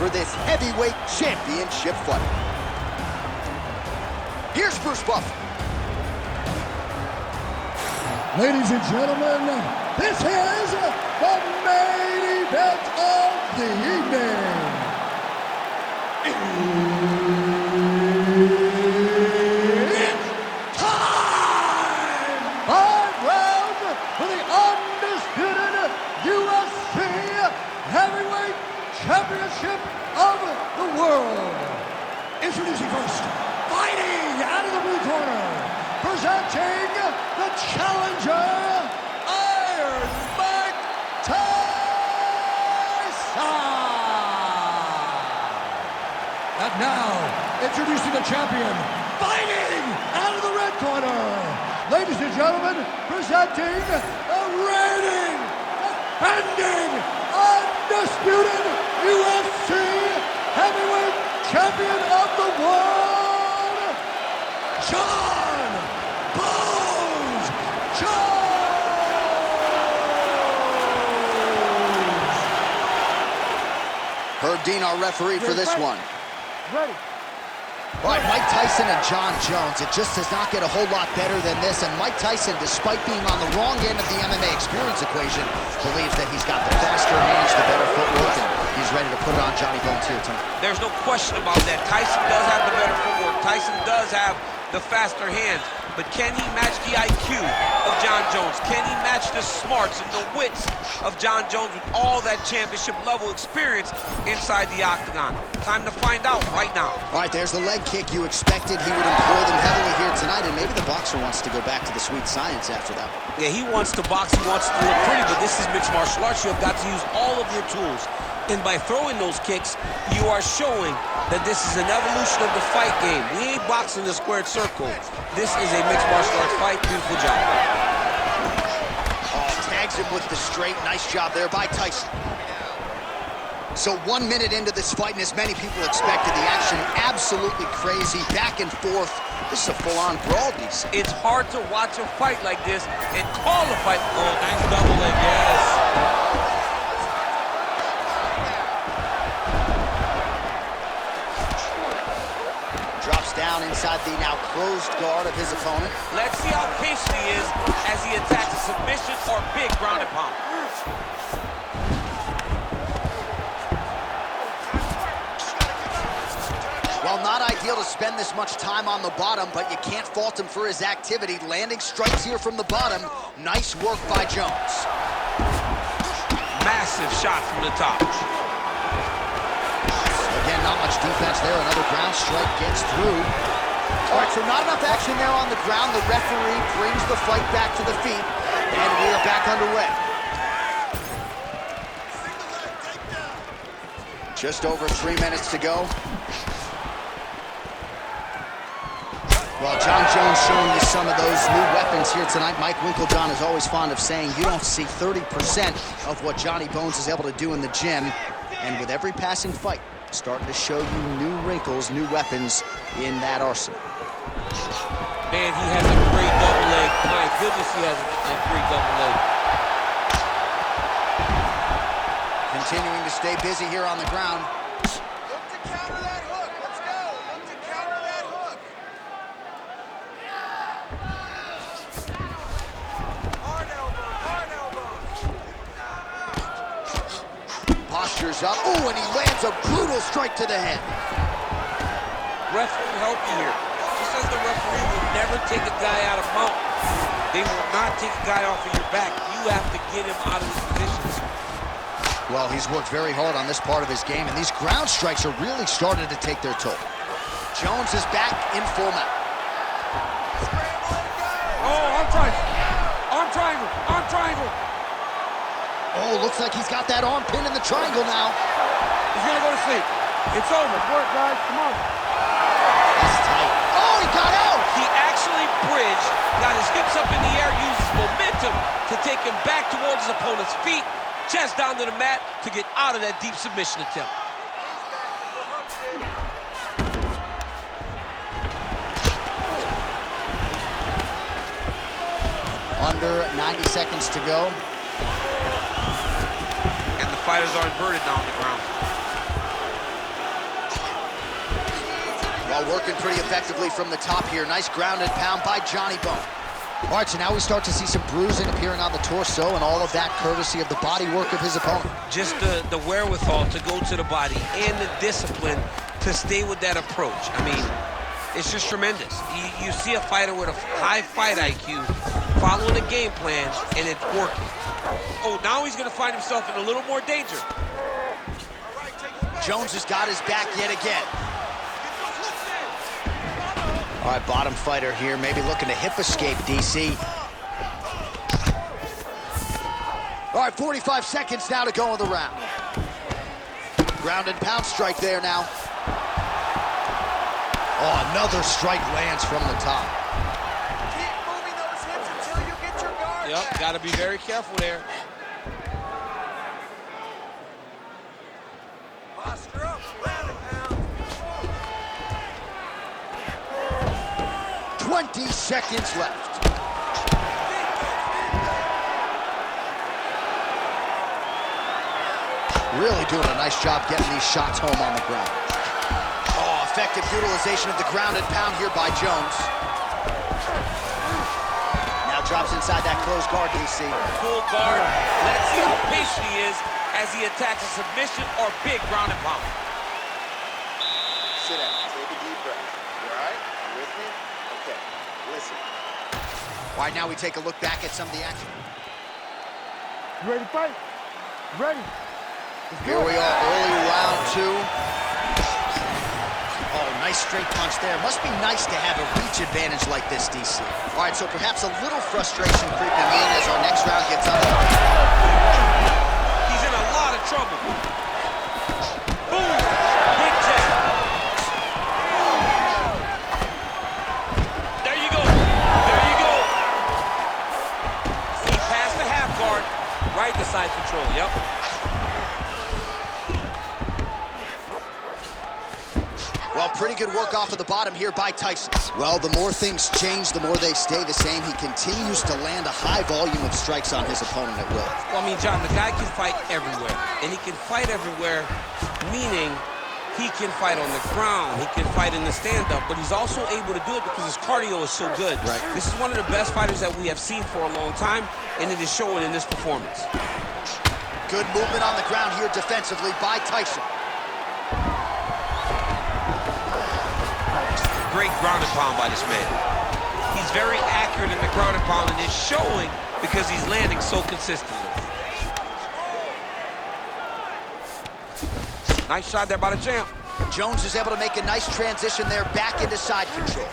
for this heavyweight championship fight. Here's Bruce Buffer. Ladies and gentlemen, this is the main event of the evening. It's time! 5 rounds for the undisputed UFC Heavyweight Championship of the world. Introducing first, fighting out of the blue corner, presenting the challenger, Iron Mike Tyson. And now, introducing the champion, fighting out of the red corner, ladies and gentlemen, presenting the reigning, defending, undisputed UFC Heavyweight Champion of the world, John Bones Jones! Herb Dean, our referee for this one. Ready. All right, Mike Tyson and John Jones. It just does not get a whole lot better than this. And Mike Tyson, despite being on the wrong end of the MMA experience equation, believes that he's got the faster hands, the better footwork, and he's ready to put it on Johnny Bones here tonight. There's no question about that. Tyson does have the better footwork. Tyson does have the faster hands. But can he match the IQ of John Jones? Can he match the smarts and the wits of John Jones with all that championship level experience inside the octagon? Time to find out right now. All right, there's the leg kick. You expected he would employ them heavily here tonight, and maybe the boxer wants to go back to the sweet science after that. Yeah, he wants to box, he wants to look pretty, but this is mixed martial arts. You have got to use all of your tools. And by throwing those kicks, you are showing that this is an evolution of the fight game. We ain't boxing the squared circle. This is a mixed martial arts fight. Beautiful job. Oh, tags him with the straight. Nice job there by Tyson. So 1 minute into this fight, and as many people expected, the action absolutely crazy, back and forth. This is a full-on brawl, DC. It's hard to watch a fight like this and call a fight. Oh, nice double leg, yes. Drops down inside the now closed guard of his opponent. Let's see how patient he is as he attacks a submission or big ground and pound. Well, not ideal to spend this much time on the bottom, but you can't fault him for his activity. Landing strikes here from the bottom. Nice work by Jones. Massive shot from the top. Again, not much defense there. Another ground strike gets through. All right, so not enough action there on the ground. The referee brings the fight back to the feet, and we are back underway. Just over 3 minutes to go. Well, John Jones showing you some of those new weapons here tonight. Mike Winkeljohn is always fond of saying you don't see 30% of what Johnny Bones is able to do in the gym. And with every passing fight, starting to show you new wrinkles, new weapons in that arsenal. Man, he has a great double leg. My goodness, he has a great double leg. Continuing to stay busy here on the ground. Look to counter that hook. Let's go. Look to counter that hook. Hard elbow. Hard elbow. Postures up. Oh, and he lands a brutal strike to the head. Ref will help you here. Just as the referee will never take a guy out of mount, they will not take a guy off of your back. You have to get him out of his positions. Well, he's worked very hard on this part of his game, and these ground strikes are really starting to take their toll. Jones is back in full mount. Oh, arm triangle. Arm triangle. Arm triangle. Oh, looks like he's got that arm pinned in the triangle now. He's going to go to sleep. It's over. Work, guys. Come on. That's tight. Oh, he got out! He actually bridged, got his hips up in the air, used his momentum to take him back towards his opponent's feet, chest down to the mat to get out of that deep submission attempt. Under 90 seconds to go. And the fighters are inverted now on the ground. Well, working pretty effectively from the top here. Nice ground and pound by Johnny Bone. All right, so now we start to see some bruising appearing on the torso, and all of that courtesy of the body work of his opponent. Just the wherewithal to go to the body and the discipline to stay with that approach. I mean, it's just tremendous. You see a fighter with a high fight IQ following a game plan, and it's working. Oh, now he's going to find himself in a little more danger. Jones has got his back yet again. All right, bottom fighter here, maybe looking to hip escape, DC. All right, 45 seconds now to go in the round. Ground and pound strike there now. Oh, another strike lands from the top. Keep moving those hips until you get your guard back. Yep, got to be very careful there. Posture up, ground and pound. 20 seconds left. Really doing a nice job getting these shots home on the ground. Oh, effective utilization of the ground and pound here by Jones. Now drops inside that closed guard, DC. Full guard. Let's see how patient he is as he attacks a submission or big ground and pound. Sit down. Take a deep breath. You all right? You with me? Okay. Listen. All right, now we take a look back at some of the action. You ready to fight? Ready. Here we are, early round two. Oh, nice straight punch there. Must be nice to have a reach advantage like this, DC. All right, so perhaps a little frustration creeping in as our next round gets underway. He's in a lot of trouble. Boom! Big jab. There you go. There you go. See, past the half guard, right to side control. Yep. Well, pretty good work off of the bottom here by Tyson. Well, the more things change, the more they stay the same. He continues to land a high volume of strikes on his opponent at will. Well, I mean, John, the guy can fight everywhere. And he can fight everywhere, meaning he can fight on the ground, he can fight in the stand-up, but he's also able to do it because his cardio is so good. Right. This is one of the best fighters that we have seen for a long time, and it is showing in this performance. Good movement on the ground here defensively by Tyson. Great ground and pound by this man. He's very accurate in the ground and pound, and it's showing because he's landing so consistently. Nice shot there by the champ. Jones is able to make a nice transition there back into side control.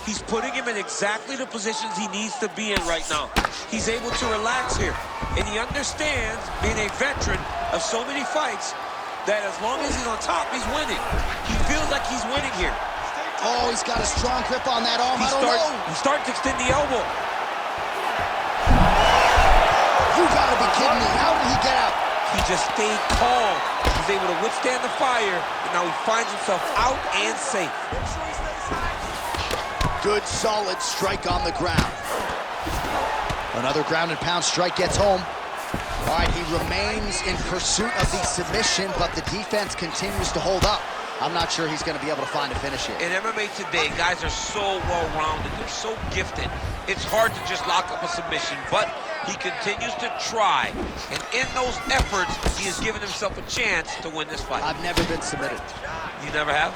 He's putting him in exactly the positions he needs to be in right now. He's able to relax here, and he understands, being a veteran of so many fights, that as long as he's on top, he's winning. He feels like he's winning here. Oh, he's got a strong grip on that arm. He's starting to extend the elbow. You gotta be kidding me. How did he get out? He just stayed calm. He's able to withstand the fire, and now he finds himself out and safe. Good, solid strike on the ground. Another ground and pound strike gets home. All right, he remains in pursuit of the submission, but the defense continues to hold up. I'm not sure he's going to be able to find a finish here. In MMA today, guys are so well-rounded. They're so gifted. It's hard to just lock up a submission, but he continues to try. And in those efforts, he has given himself a chance to win this fight. I've never been submitted. You never have?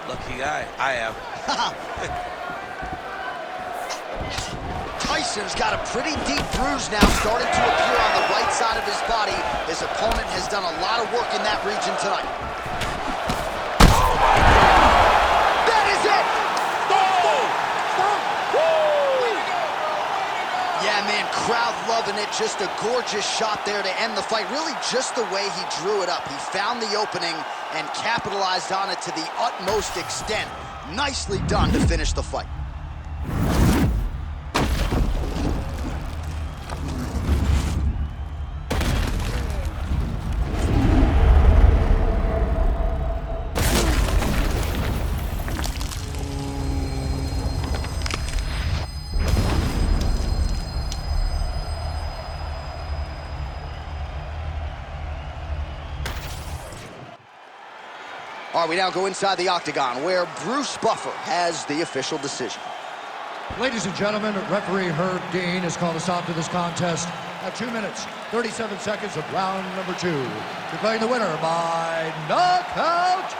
Lucky guy. I have. Tyson's got a pretty deep bruise now starting to appear on the right side of his body. His opponent has done a lot of work in that region tonight. Oh, my God! That is it! Yeah, man, crowd loving it. Just a gorgeous shot there to end the fight. Really just the way he drew it up. He found the opening and capitalized on it to the utmost extent. Nicely done to finish the fight. All right, we now go inside the octagon where Bruce Buffer has the official decision. Ladies and gentlemen, referee Herb Dean has called a stop to this contest at 2 minutes, 37 seconds of round number 2. Declaring the winner by knockout